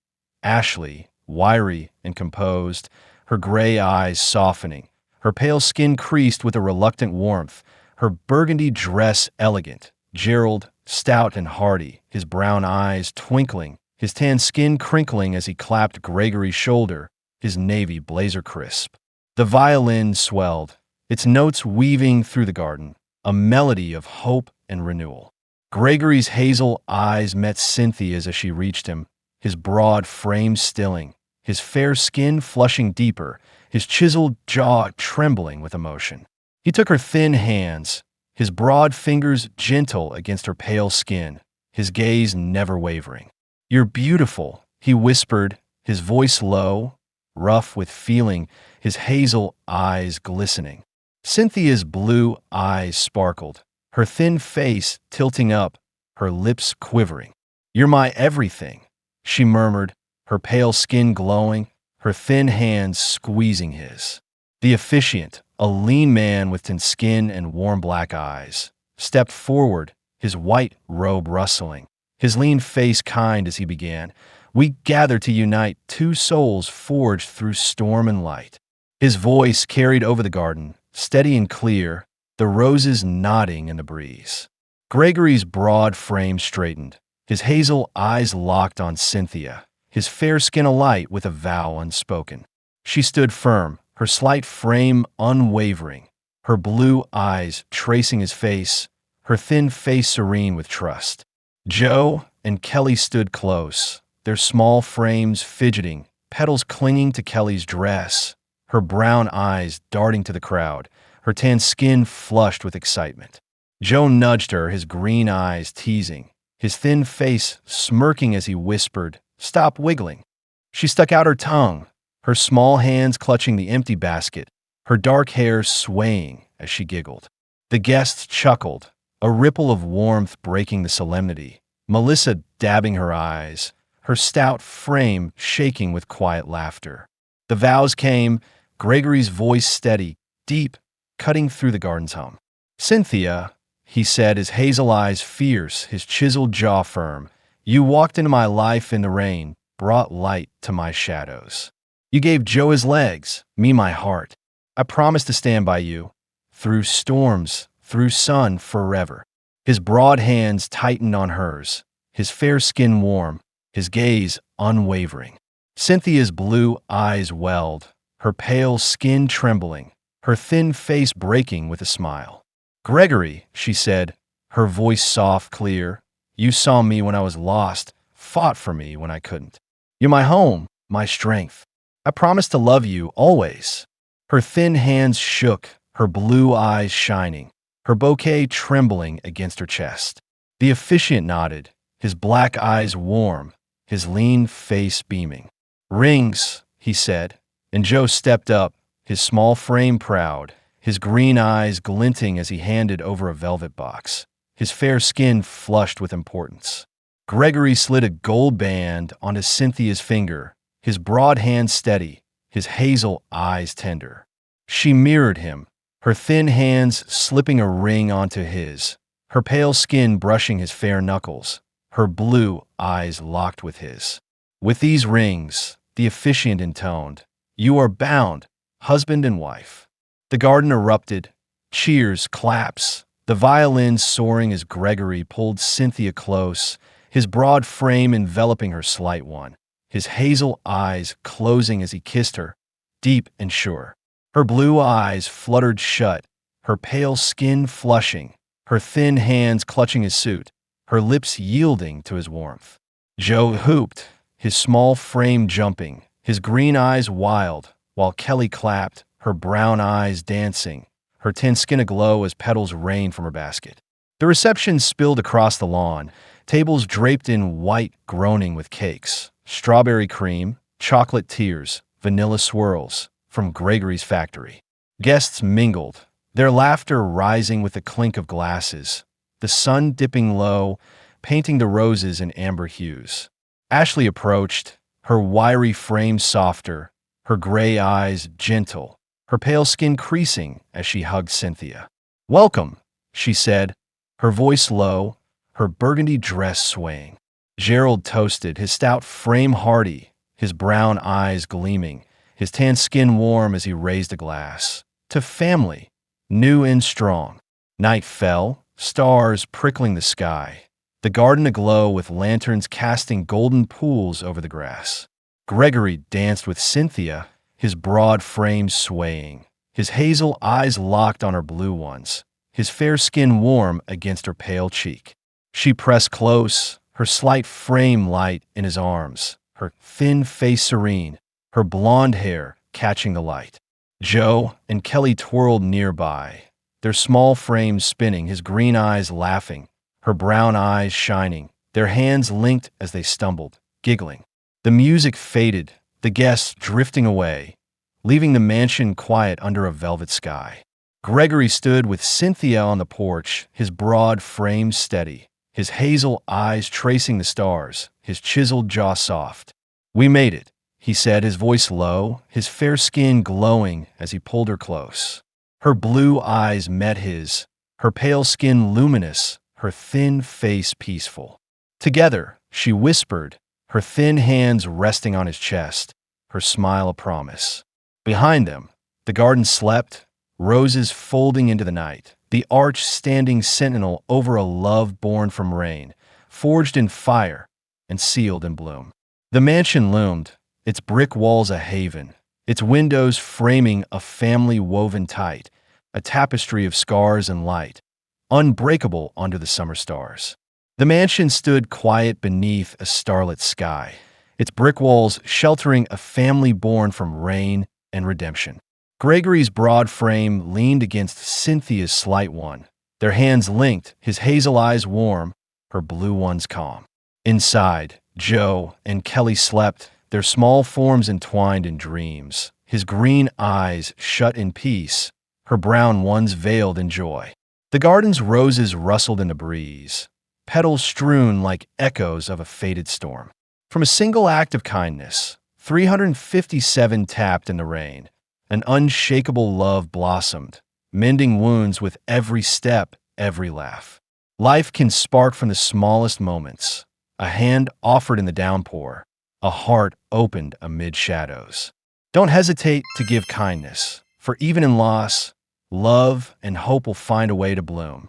Ashley, wiry and composed, her gray eyes softening, her pale skin creased with a reluctant warmth, her burgundy dress elegant. Gerald, stout and hearty, his brown eyes twinkling, his tan skin crinkling as he clapped Gregory's shoulder, his navy blazer crisp. The violin swelled, its notes weaving through the garden, a melody of hope and renewal. Gregory's hazel eyes met Cynthia's as she reached him, his broad frame stilling, his fair skin flushing deeper, his chiseled jaw trembling with emotion. He took her thin hands, his broad fingers gentle against her pale skin, his gaze never wavering. "You're beautiful," he whispered, his voice low, rough with feeling, his hazel eyes glistening. Cynthia's blue eyes sparkled, her thin face tilting up, her lips quivering. "You're my everything," she murmured, her pale skin glowing, her thin hands squeezing his. The officiant, a lean man with tan skin and warm black eyes, stepped forward, his white robe rustling, his lean face kind as he began, "We gather to unite two souls forged through storm and light." His voice carried over the garden, steady and clear, the roses nodding in the breeze. Gregory's broad frame straightened, his hazel eyes locked on Cynthia, his fair skin alight with a vow unspoken. She stood firm, her slight frame unwavering, her blue eyes tracing his face, her thin face serene with trust. Joe and Kelly stood close, their small frames fidgeting, petals clinging to Kelly's dress, her brown eyes darting to the crowd, her tan skin flushed with excitement. Joe nudged her, his green eyes teasing, his thin face smirking as he whispered, "Stop wiggling." She stuck out her tongue, her small hands clutching the empty basket, her dark hair swaying as she giggled. The guests chuckled, a ripple of warmth breaking the solemnity, Melissa dabbing her eyes, her stout frame shaking with quiet laughter. The vows came, Gregory's voice steady, deep, cutting through the garden's hum. "Cynthia," he said, his hazel eyes fierce, his chiseled jaw firm, "you walked into my life in the rain, brought light to my shadows. You gave Joe his legs, me my heart. I promise to stand by you, through storms, through sun, forever." His broad hands tightened on hers, his fair skin warm, his gaze unwavering. Cynthia's blue eyes welled, her pale skin trembling, her thin face breaking with a smile. "Gregory," she said, her voice soft, clear, "you saw me when I was lost, fought for me when I couldn't. You're my home, my strength. I promise to love you always." Her thin hands shook, her blue eyes shining, her bouquet trembling against her chest. The officiant nodded, his black eyes warm, his lean face beaming. "Rings," he said, and Joe stepped up, his small frame proud, his green eyes glinting as he handed over a velvet box, his fair skin flushed with importance. Gregory slid a gold band onto Cynthia's finger, his broad hand steady, his hazel eyes tender. She mirrored him, her thin hands slipping a ring onto his, her pale skin brushing his fair knuckles, her blue eyes locked with his. "With these rings," the officiant intoned, "you are bound, husband and wife." The garden erupted, cheers, claps, the violins soaring as Gregory pulled Cynthia close, his broad frame enveloping her slight one, his hazel eyes closing as he kissed her, deep and sure. Her blue eyes fluttered shut, her pale skin flushing, her thin hands clutching his suit, her lips yielding to his warmth. Joe hooped, his small frame jumping, his green eyes wild, while Kelly clapped, her brown eyes dancing, her tan skin aglow as petals rained from her basket. The reception spilled across the lawn, tables draped in white groaning with cakes, strawberry cream, chocolate tears, vanilla swirls from Gregory's factory. Guests mingled, their laughter rising with the clink of glasses, the sun dipping low, painting the roses in amber hues. Ashley approached, her wiry frame softer, her gray eyes gentle, her pale skin creasing as she hugged Cynthia. "Welcome," she said, her voice low, her burgundy dress swaying. Gerald toasted, his stout frame hearty, his brown eyes gleaming, his tan skin warm as he raised a glass. "To family, new and strong." Night fell, stars prickling the sky, the garden aglow with lanterns casting golden pools over the grass. Gregory danced with Cynthia, his broad frame swaying, his hazel eyes locked on her blue ones, his fair skin warm against her pale cheek. She pressed close, her slight frame light in his arms, her thin face serene, her blonde hair catching the light. Joe and Kelly twirled nearby, their small frames spinning, his green eyes laughing, her brown eyes shining, their hands linked as they stumbled, giggling. The music faded, the guests drifting away, leaving the mansion quiet under a velvet sky. Gregory stood with Cynthia on the porch, his broad frame steady, his hazel eyes tracing the stars, his chiseled jaw soft. "We made it," he said, his voice low, his fair skin glowing as he pulled her close. Her blue eyes met his, her pale skin luminous, her thin face peaceful. "Together," she whispered, her thin hands resting on his chest, her smile a promise. Behind them, the garden slept, roses folding into the night, the arch standing sentinel over a love born from rain, forged in fire and sealed in bloom. The mansion loomed, its brick walls a haven, its windows framing a family woven tight, a tapestry of scars and light, unbreakable under the summer stars. The mansion stood quiet beneath a starlit sky, its brick walls sheltering a family born from rain and redemption. Gregory's broad frame leaned against Cynthia's slight one, their hands linked, his hazel eyes warm, her blue ones calm. Inside, Joe and Kelly slept, their small forms entwined in dreams, his green eyes shut in peace, her brown ones veiled in joy. The garden's roses rustled in the breeze, petals strewn like echoes of a faded storm. From a single act of kindness, 357 tapped in the rain. An unshakable love blossomed, mending wounds with every step, every laugh. Life can spark from the smallest moments, a hand offered in the downpour, a heart opened amid shadows. Don't hesitate to give kindness, for even in loss, love and hope will find a way to bloom.